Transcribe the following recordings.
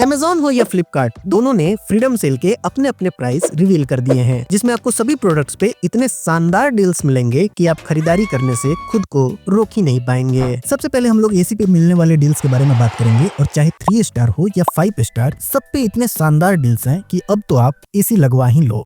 Amazon हो या फ्लिपकार्ट, दोनों ने फ्रीडम सेल के अपने अपने प्राइस रिवील कर दिए हैं, जिसमें आपको सभी प्रोडक्ट्स पे इतने शानदार डील्स मिलेंगे कि आप खरीदारी करने से खुद को रोक ही नहीं पाएंगे। सबसे पहले हम लोग एसी पे मिलने वाले डील्स के बारे में बात करेंगे, और चाहे 3 स्टार हो या 5 स्टार, सब पे इतने शानदार डील्स हैं कि अब तो आप एसी लगवा ही लो।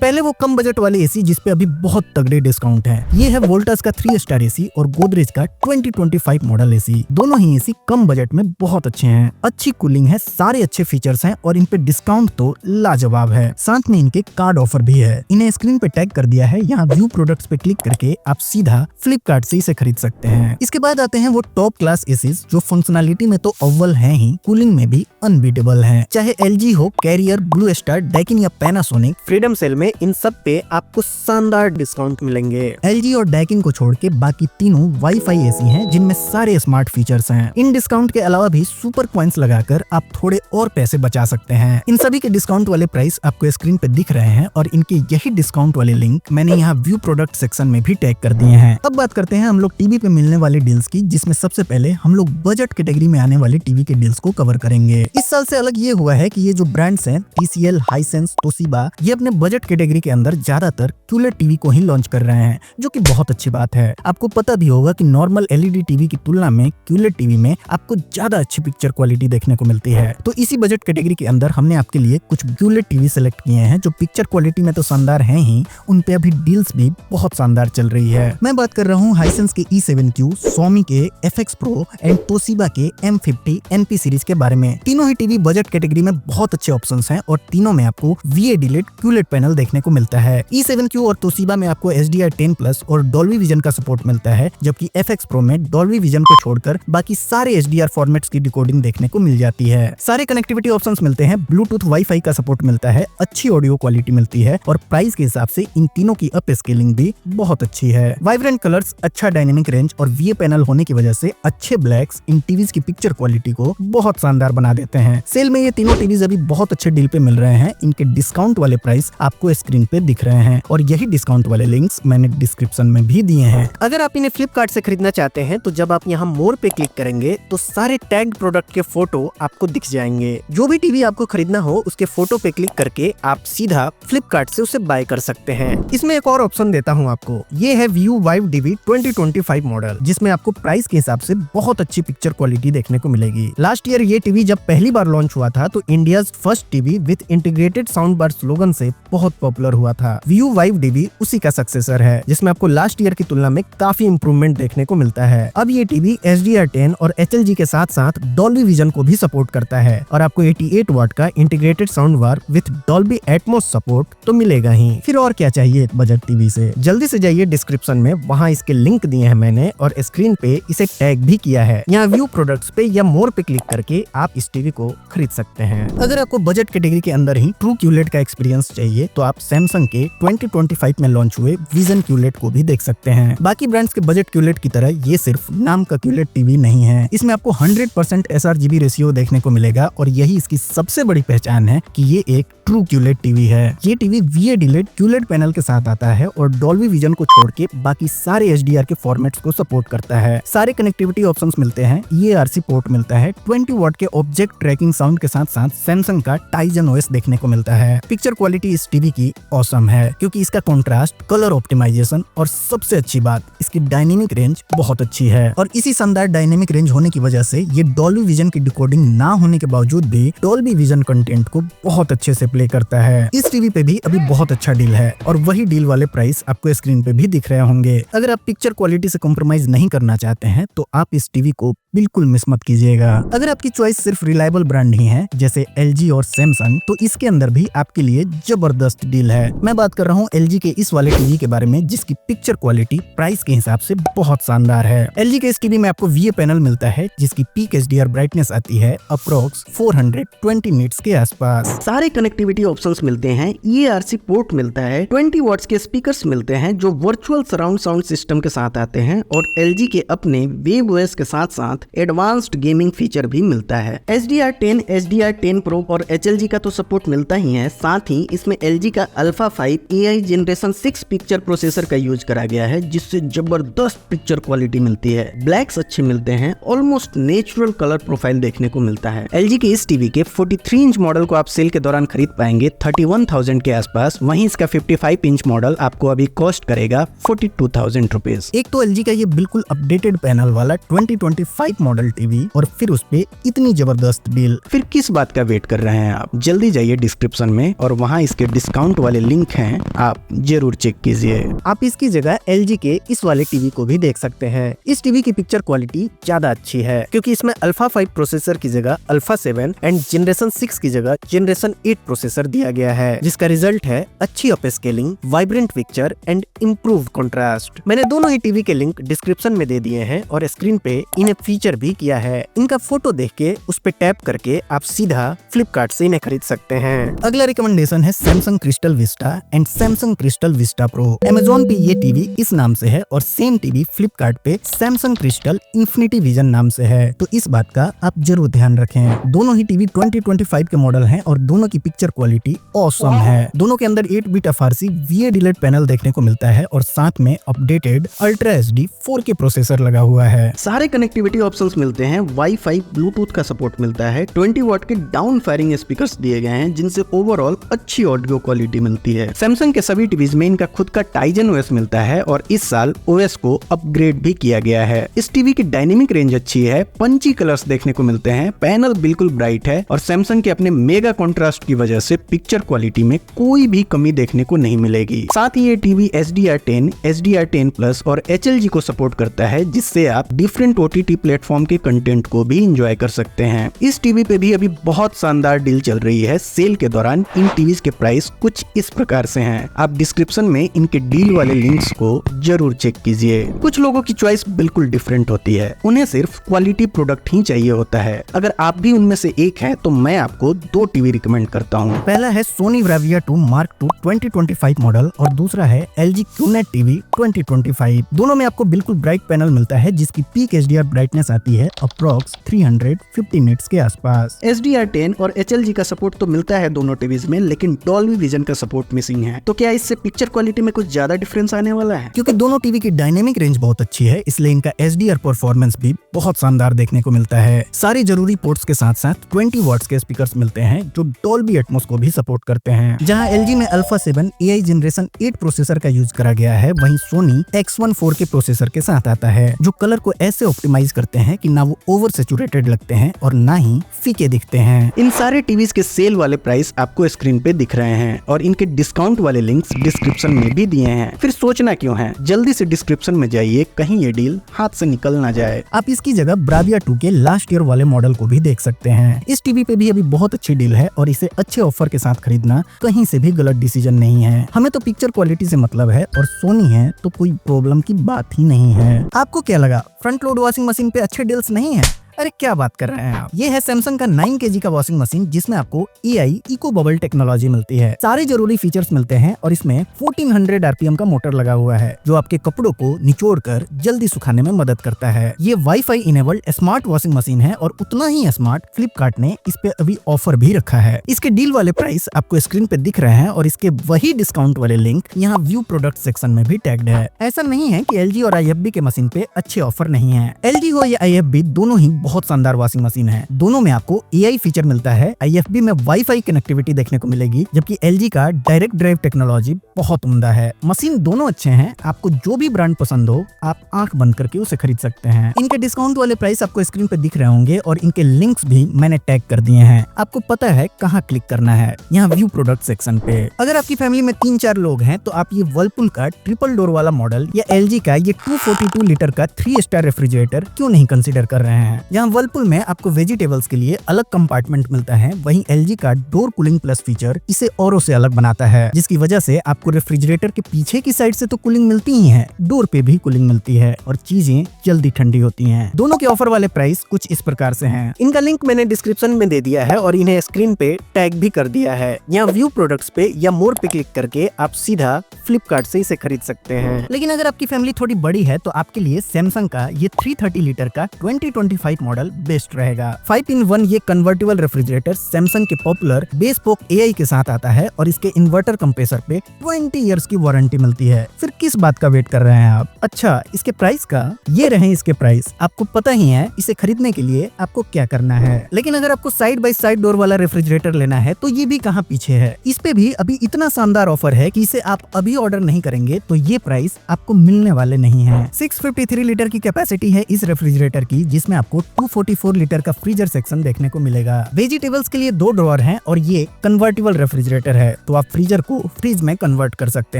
पहले वो कम बजट वाले एसी जिसपे अभी बहुत तगड़े डिस्काउंट है। ये है वोल्टास का 3 स्टार एसी और गोदरेज का 2025 मॉडल एसी। दोनों ही एसी कम बजट में बहुत अच्छे हैं, अच्छी कूलिंग है, सारे अच्छे फीचर्स हैं और इन पे डिस्काउंट तो लाजवाब है। साथ में इनके कार्ड ऑफर भी है। इन्हें स्क्रीन पे टैग कर दिया है, यहाँ व्यू प्रोडक्ट्स पे क्लिक करके आप सीधा फ्लिपकार्ट से इसे खरीद सकते हैं। इसके बाद आते हैं वो टॉप क्लास एसीज जो फंक्शनैलिटी में तो अव्वल है ही, कूलिंग में भी अनबीटेबल है। चाहे LG हो, कैरियर, ब्लू स्टार, डैकिन या पैनासोनिक, फ्रीडम सेल में इन सब पे आपको शानदार डिस्काउंट मिलेंगे। LG और डैकिन को छोड़ के बाकी तीनों वाईफाई एसी हैं जिनमें सारे स्मार्ट फीचर्स हैं। इन डिस्काउंट के अलावा भी सुपर कॉइंस लगाकर आप थोड़े और पैसे बचा सकते हैं। इन सभी के डिस्काउंट वाले प्राइस आपको स्क्रीन पे दिख रहे हैं और इनके यही डिस्काउंट वाले लिंक मैंने यहाँ व्यू प्रोडक्ट सेक्शन में भी टैग कर दिए हैं। अब बात करते हैं हम लोग टीवी पे मिलने वाले डील्स की, जिसमें सबसे पहले हम लोग बजट कैटेगरी में आने वाले टीवी के डील्स को कवर करेंगे। इस साल से अलग ये हुआ है कि ये जो ब्रांड्स हैं TCL, हाइसेंस, तोशिबा, ये अपने बजट कैटेगरी के अंदर ज्यादातर QLED टीवी को ही लॉन्च कर रहे हैं, जो कि बहुत अच्छी बात है। आपको पता भी होगा कि नॉर्मल LED टीवी की तुलना में QLED टीवी में आपको ज्यादा अच्छी पिक्चर क्वालिटी देखने को मिलती है। तो इसी बजट कैटेगरी के अंदर हमने आपके लिए कुछ QLED टीवी सेलेक्ट किए हैं जो पिक्चर क्वालिटी में तो शानदार हैं ही, उन पे अभी डील्स भी बहुत शानदार चल रही है। मैं बात कर रहा हूँ हाइसेंस के E7Q, सोमी के FX Pro एंड तोशिबा के M50 NP सीरीज के बारे में। तीनों ही टीवी बजट कैटेगरी में बहुत अच्छे ऑप्शंस हैं और तीनों में आपको VA डिलेट QLED पैनल देखने को मिलता है। E7Q और तोशिबा में आपको HDR10+ और डॉल्बी विजन का सपोर्ट मिलता है, जबकि FX Pro में डॉल्बी विजन को छोड़कर बाकी सारे HDR फॉर्मेट्स की डिकोडिंग देखने को मिल जाती है। सारे कनेक्टिविटी ऑप्शंस मिलते हैं, ब्लूटूथ, वाईफाई का सपोर्ट मिलता है, अच्छी ऑडियो क्वालिटी मिलती है और प्राइस के हिसाब से इन तीनों की अप स्केलिंग भी बहुत अच्छी है। वाइब्रेंट कलर्स, अच्छा डायनेमिक रेंज और VA पैनल होने की वजह से अच्छे ब्लैक्स इन टीवीज की पिक्चर क्वालिटी को बहुत शानदार बना देते हैं। सेल में ये तीनों टीवीज अभी बहुत अच्छे डील पे मिल रहे हैं। इनके डिस्काउंट वाले प्राइस आपको स्क्रीन पे दिख रहे हैं और यही डिस्काउंट वाले लिंक्स मैंने डिस्क्रिप्शन में भी दिए हैं। अगर आप इन्हें फ्लिपकार्ट से खरीदना चाहते हैं तो जब आप यहाँ मोर पे क्लिक करेंगे तो सारे टैग प्रोडक्ट के फोटो आपको दिख जाएंगे। जो भी टीवी आपको खरीदना हो उसके फोटो पे क्लिक करके आप सीधा फ्लिपकार्ट से उसे बाय कर सकते हैं। इसमें एक और ऑप्शन देता हूँ आपको, ये है व्यू वाइव DV 2025 मॉडल, जिसमें आपको प्राइस के हिसाब से बहुत अच्छी पिक्चर क्वालिटी देखने को मिलेगी। लास्ट ईयर ये टीवी जब पहली बार लॉन्च हुआ था तो India's first TV with integrated sound bar slogan से बहुत पॉपुलर हुआ था। व्यू वाइव DV उसी का सक्सेसर है, जिसमें आपको लास्ट ईयर की तुलना में काफी इंप्रूवमेंट देखने को मिलता है। अब ये टीवी HDR10 और HLG के साथ साथ डॉल्बी विजन को भी सपोर्ट करता है और आपको 88 वाट का integrated sound bar with Dolby Atmos support तो मिलेगा ही। फिर और क्या चाहिए एक बजट टीवी से। जल्दी से जाइए डिस्क्रिप्शन में, वहाँ इसके लिंक दिए हैं मैंने और स्क्रीन पे इसे टैग भी किया है। यहाँ व्यू प्रोडक्ट्स पे या मोर पे क्लिक करके आप इस टीवी को खरीद सकते हैं। अगर आपको बजट कैटेगरी के अंदर ही ट्रू QLED का एक्सपीरियंस चाहिए तो आप सैमसंग के 2025 में लॉन्च हुए विजन QLED को भी देख सकते हैं। बाकी ब्रांड्स के बजट QLED की तरह ये सिर्फ नाम का QLED टीवी नहीं है। इसमें आपको 100% sRGB रेशियो देखने को मिलेगा और यही इसकी सबसे बड़ी पहचान है कि ये एक ट्रू QLED टीवी है। ये टीवी VA डिलेट QLED पैनल के साथ आता है और डॉल्बी विजन को छोड़ के बाकी सारे HDR के फॉर्मेट्स को सपोर्ट करता है। सारे कनेक्टिविटी ऑप्शंस मिलते हैं, EARC पोर्ट मिलता है, 20 वाट के ऑब्जेक्ट ट्रैकिंग साउंड के साथ साथ सैमसंग का टाइजन OS देखने को मिलता है। पिक्चर क्वालिटी इस टीवी की ऑसम है क्योंकि इसका कॉन्ट्रास्ट, कलर ऑप्टिमाइजेशन और सबसे अच्छी बात इसकी डायनेमिक रेंज बहुत अच्छी है। और इसी शानदार डायनेमिक रेंज होने की वजह से ये डॉल्बी विजन की डिकोडिंग ना होने के बावजूद भी डॉल्बी विजन कंटेंट को बहुत अच्छे से प्ले करता है। इस टीवी पे भी अभी बहुत अच्छा डील है और वही डील वाले प्राइस आपको स्क्रीन पे भी दिख रहे होंगे। अगर आप पिक्चर क्वालिटी से कॉम्प्रोमाइज नहीं करना चाहते हैं तो आप इस टीवी को बिल्कुल मिस मत कीजिएगा। अगर आपकी चॉइस सिर्फ रिलायबल ब्रांड ही है जैसे LG और सैमसंग, तो इसके अंदर भी आपके लिए जबरदस्त डील है। मैं बात कर रहा हूँ LG के इस वाले टीवी के बारे में जिसकी पिक्चर क्वालिटी प्राइस के हिसाब से बहुत शानदार है। LG के इस टीवी में आपको VA पैनल मिलता है जिसकी पीक HDR ब्राइटनेस आती है अप्रोक्स 420 निट्स के आसपास। सारे कनेक्टिविटी ऑप्शंस मिलते हैं, EARC पोर्ट मिलता है, 20 वॉट्स के स्पीकर्स मिलते हैं जो वर्चुअल सराउंड साउंड सिस्टम के साथ आते हैं और LG के अपने वेब OS के साथ साथ एडवांस्ड गेमिंग फीचर भी मिलता है। HDR10, HDR10 Pro और HLG का तो सपोर्ट मिलता ही है, साथ ही इसमें LG का Alpha 5 AI generation 6 picture processor का यूज करा गया है जिससे जबरदस्त पिक्चर क्वालिटी मिलती है। ब्लैक्स अच्छे मिलते हैं, ऑलमोस्ट नेचुरल कलर प्रोफाइल देखने को मिलता है। LG LG के इस टीवी के 43 इंच मॉडल को आप सेल के दौरान खरीद पाएंगे 31,000 के आसपास। वहीं इसका 55 इंच मॉडल आपको अभी कॉस्ट करेगा 42,000 रुपीज। एक तो LG का ये बिल्कुल अपडेटेड पैनल वाला 2025 मॉडल टीवी और फिर उस पे इतनी जबरदस्त डील। फिर किस बात का वेट कर रहे हैं आप? जल्दी जाइए डिस्क्रिप्शन में और वहाँ इसके डिस्काउंट वाले लिंक हैं, आप जरूर चेक कीजिए। आप इसकी जगह LG के इस वाले टीवी को भी देख सकते हैं। इस टीवी की पिक्चर क्वालिटी ज्यादा अच्छी है क्योंकि इसमें अल्फा 5 प्रोसेसर की जगह अल्फा 7 एंड जनरेशन 6 की जगह जनरेशन 8 प्रोसेसर दिया गया है, जिसका रिजल्ट है अच्छी upscaling, vibrant picture and improved contrast. मैंने दोनों ही टीवी के लिंक डिस्क्रिप्शन में दे दिए हैं और स्क्रीन पे इन्हें फीचर भी किया है। इनका फोटो देख के उस पे टैप करके आप सीधा फ्लिपकार्ट से इन्हें खरीद सकते हैं। अगला रिकमेंडेशन है Samsung crystal Vista and Samsung crystal Vista pro. Amazon पे ये टीवी इस नाम से है और सेम टीवी फ्लिपकार्ट पे सैमसंग क्रिस्टल इंफिनिटी विजन नाम से है, तो इस बात का आप जरूर ध्यान रखें। दोनों ही टीवी 2025 के मॉडल हैं और दोनों की पिक्चर क्वालिटी ऑसम है। दोनों के अंदर 8 बिट FRC VA डिलेट पैनल देखने को मिलता है और साथ में updated ultra HD 4K processor लगा हुआ है। सारे कनेक्टिविटी ऑप्शंस मिलते हैं, वाईफाई ब्लूटूथ का सपोर्ट मिलता है, 20 वॉट के डाउन फायरिंग स्पीकर्स दिए गए हैं जिनसे ओवरऑल अच्छी ऑडियो क्वालिटी मिलती है। सैमसंग के सभी टीवीज में इनका खुद का टाइजन OS मिलता है और इस साल OS को अपग्रेड भी किया गया है। इस टीवी की डायनेमिक रेंज अच्छी है, पंची कलर्स देखने को मिलते हैं, पैनल बिल्कुल ब्राइट है और सैमसंग के अपने मेगा कॉन्ट्रास्ट की वजह से पिक्चर क्वालिटी में कोई भी कमी देखने को नहीं मिलेगी। साथ ही ये टीवी HDR10, HDR10 प्लस और HLG को सपोर्ट करता है, जिससे आप डिफरेंट OTT प्लेटफॉर्म के कंटेंट को भी एंजॉय कर सकते हैं। इस टीवी पे भी अभी बहुत शानदार डील चल रही है। सेल के दौरान इन टीवीज के प्राइस कुछ इस प्रकार से हैं। आप डिस्क्रिप्शन में इनके डील वाले लिंक्स को जरूर चेक कीजिए। कुछ लोगों की चॉइस बिल्कुल डिफरेंट होती है, उन्हें सिर्फ क्वालिटी प्रोडक्ट ही चाहिए होता है। अगर आप भी उनमें से एक हैं तो मैं आपको 2 टीवी रिकमेंड करता हूँ। पहला है Sony Bravia 2 Mark II 2025 model और दूसरा है LG QNET TV 2025। दोनों में आपको बिल्कुल ब्राइट पैनल मिलता है जिसकी पीक HDR ब्राइटनेस आती है अप्रॉक्स 350 निट्स के आसपास। HDR10 और HLG का सपोर्ट तो मिलता है दोनों टीवीज में, लेकिन डॉल्बी विजन का सपोर्ट मिसिंग है। तो क्या इससे पिक्चर क्वालिटी में कुछ ज्यादा डिफरेंस आने वाला है? क्योंकि दोनों टीवी की डायनेमिक रेंज बहुत अच्छी है, इसलिए इनका HDR परफॉर्मेंस भी बहुत शानदार देखने को मिलता है। सारी जरूरी पोर्ट्स के साथ साथ 20 वॉट्स के स्पीकर्स मिलते हैं जो डॉल्बी एटमॉस को भी सपोर्ट करते हैं। जहां LG में अल्फा 7 AI जनरेशन 8 प्रोसेसर का यूज करा गया है, वहीं सोनी X1 4K प्रोसेसर के साथ आता है जो कलर को ऐसे ऑप्टिमाइज करते हैं कि ना वो ओवर सैचुरेटेड लगते हैं और ना ही फीके दिखते हैं। इन सारे टीवीज के सेल वाले प्राइस आपको स्क्रीन पे दिख रहे हैं और इनके डिस्काउंट वाले लिंक्स डिस्क्रिप्शन में भी दिए हैं। फिर सोचना क्यों है, जल्दी से डिस्क्रिप्शन में जाइए, कहीं ये डील हाथ से निकल ना जाए। आप इसकी जगह ब्राविया 2 के लास्ट ईयर वाले मॉडल को भी देख सकते हैं। इस टीवी पे भी अभी बहुत अच्छी डील है और इसे अच्छे ऑफर के साथ खरीदना कहीं से भी गलत डिसीजन नहीं है। हमें तो पिक्चर क्वालिटी से मतलब है और सोनी है तो कोई प्रॉब्लम की बात ही नहीं है। आपको क्या लगा, फ्रंट लोड वॉशिंग मशीन पे अच्छे डील्स नहीं है? अरे क्या बात कर रहे हैं आप। ये है सैमसंग का 9 kg का वॉशिंग मशीन जिसमें आपको AI इको बबल टेक्नोलॉजी मिलती है। सारे जरूरी फीचर्स मिलते हैं और इसमें 1400 RPM का मोटर लगा हुआ है जो आपके कपड़ों को निचोड़कर जल्दी सुखाने में मदद करता है। ये wifi enabled smart washing machine है और उतना ही स्मार्ट फ्लिपकार्ट ने इस पे अभी ऑफर भी रखा है। इसके डील वाले प्राइस आपको स्क्रीन पे दिख रहे हैं और इसके वही डिस्काउंट वाले लिंक यहाँ व्यू प्रोडक्ट सेक्शन में भी टैग्ड है। ऐसा नहीं है कि LG और IFB के मशीन पे अच्छे ऑफर नहीं है। LG हो या IFB दोनों ही बहुत शानदार वॉशिंग मशीन है। दोनों में आपको AI फीचर मिलता है। IFB में वाईफाई कनेक्टिविटी देखने को मिलेगी जबकि LG का डायरेक्ट ड्राइव टेक्नोलॉजी बहुत उम्दा है। मशीन दोनों अच्छे हैं, आपको जो भी ब्रांड पसंद हो आप आंख बंद करके उसे खरीद सकते हैं। इनके डिस्काउंट वाले प्राइस आपको स्क्रीन पे दिख रहे होंगे और इनके लिंक्स भी मैंने टैग कर दिए हैं। आपको पता है कहाँ क्लिक करना है, यहाँ व्यू प्रोडक्ट सेक्शन पे। अगर आपकी फैमिली में 3-4 लोग हैं तो आप ये वर्लपूल का ट्रिपल डोर वाला मॉडल या LG का ये 242 लीटर का 3 स्टार रेफ्रिजरेटर क्यों नहीं कंसिडर कर रहे हैं। यहाँ वर्लपूल में आपको वेजिटेबल्स के लिए अलग कंपार्टमेंट मिलता है, वहीं LG का डोर कूलिंग प्लस फीचर इसे औरों से अलग बनाता है, जिसकी वजह से आपको रेफ्रिजरेटर के पीछे की साइड से तो कूलिंग मिलती ही है, डोर पे भी कूलिंग मिलती है और चीजें जल्दी ठंडी होती हैं। दोनों के ऑफर वाले प्राइस कुछ इस प्रकार से हैं। इनका लिंक मैंने डिस्क्रिप्शन में दे दिया है और इन्हें स्क्रीन पे टैग भी कर दिया है। यहाँ व्यू प्रोडक्ट्स पे या मोर पे क्लिक करके आप सीधा फ्लिपकार्ट से इसे खरीद सकते हैं। लेकिन अगर आपकी फैमिली थोड़ी बड़ी है तो आपके लिए सैमसंग का ये 330 लीटर का 2025 मॉडल बेस्ट रहेगा। 5-in-1 ये कन्वर्टेबल रेफ्रिजरेटर सैमसंग के पॉपुलर बेस्पोक एआई के साथ आता है और इसके इन्वर्टर कंप्रेसर पे 20 इयर्स की वारंटी मिलती है। फिर किस बात का वेट कर रहे हैं आप? अच्छा, इसके प्राइस का, ये रहे इसके प्राइस। आपको पता ही है इसे खरीदने के लिए आपको क्या करना है। लेकिन अगर आपको साइड बाय साइड डोर वाला रेफ्रिजरेटर लेना है तो ये भी कहाँ पीछे है। इस पे भी अभी इतना शानदार ऑफर है कि इसे आप अभी ऑर्डर नहीं करेंगे तो ये प्राइस आपको मिलने वाले नहीं है। 653 लीटर की कैपेसिटी है इस रेफ्रिजरेटर की, जिसमें आपको 244 लीटर का फ्रीजर सेक्शन देखने को मिलेगा। वेजिटेबल्स के लिए 2 ड्रॉअर हैं और ये कन्वर्टेबल रेफ्रिजरेटर है, तो आप फ्रीजर को फ्रिज में कन्वर्ट कर सकते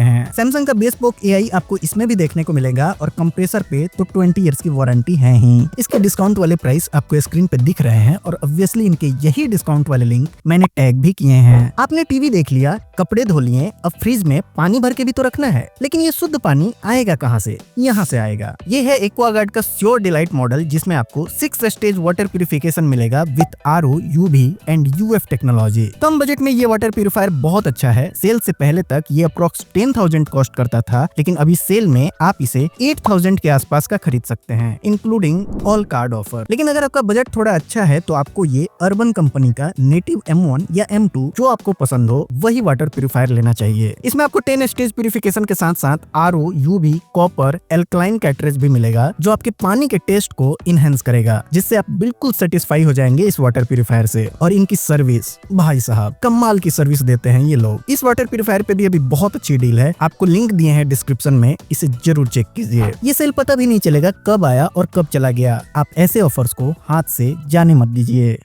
हैं। सैमसंग का बेस्पोक एआई आपको इसमें भी देखने को मिलेगा और कंप्रेसर पे तो 20 इयर्स की वारंटी है ही। इसके डिस्काउंट वाले प्राइस आपको स्क्रीन पे दिख रहे हैं और ऑब्वियसली इनके यही डिस्काउंट वाले लिंक मैंने टैग भी किए हैं। आपने टीवी देख लिया, कपड़े धो लिए, अब फ्रिज में पानी भर के भी तो रखना है, लेकिन ये शुद्ध पानी आएगा कहाँ से? यहाँ से आएगा। ये है एक्वागार्ड का श्योर डिलाइट मॉडल, जिसमें आपको 6 स्टेज वाटर प्यूरिफिकेशन मिलेगा with RO, UV and UF technology. Come budget में ये वाटर प्यूरिफायर बहुत अच्छा है। सेल से पहले तक ये अप्रोक्स 10,000 कॉस्ट करता था, लेकिन अभी सेल में आप इसे 8,000 के आसपास का खरीद सकते हैं, इंक्लूडिंग ऑल कार्ड ऑफर। लेकिन अगर आपका बजट थोड़ा अच्छा है तो आपको ये अर्बन कंपनी का नेटिव M1 या M2 जो आपको पसंद हो वही वाटर प्यूरिफायर लेना चाहिए। इसमें आपको 10 स्टेज प्यूरिफिकेशन के साथ साथ RO, UV, copper, alkaline cartridge भी मिलेगा, जो आपके पानी के टेस्ट को इनहेंस करेगा, जिससे आप बिल्कुल सेटिस्फाई हो जाएंगे इस वाटर प्यूरिफायर से। और इनकी सर्विस, भाई साहब कमाल की सर्विस देते हैं ये लोग। इस वाटर प्यूरिफायर पे भी अभी बहुत अच्छी डील है, आपको लिंक दिए हैं डिस्क्रिप्शन में, इसे जरूर चेक कीजिए। ये सेल पता भी नहीं चलेगा कब आया और कब चला गया। आप ऐसे ऑफर्स को हाथ से जाने मत दीजिए।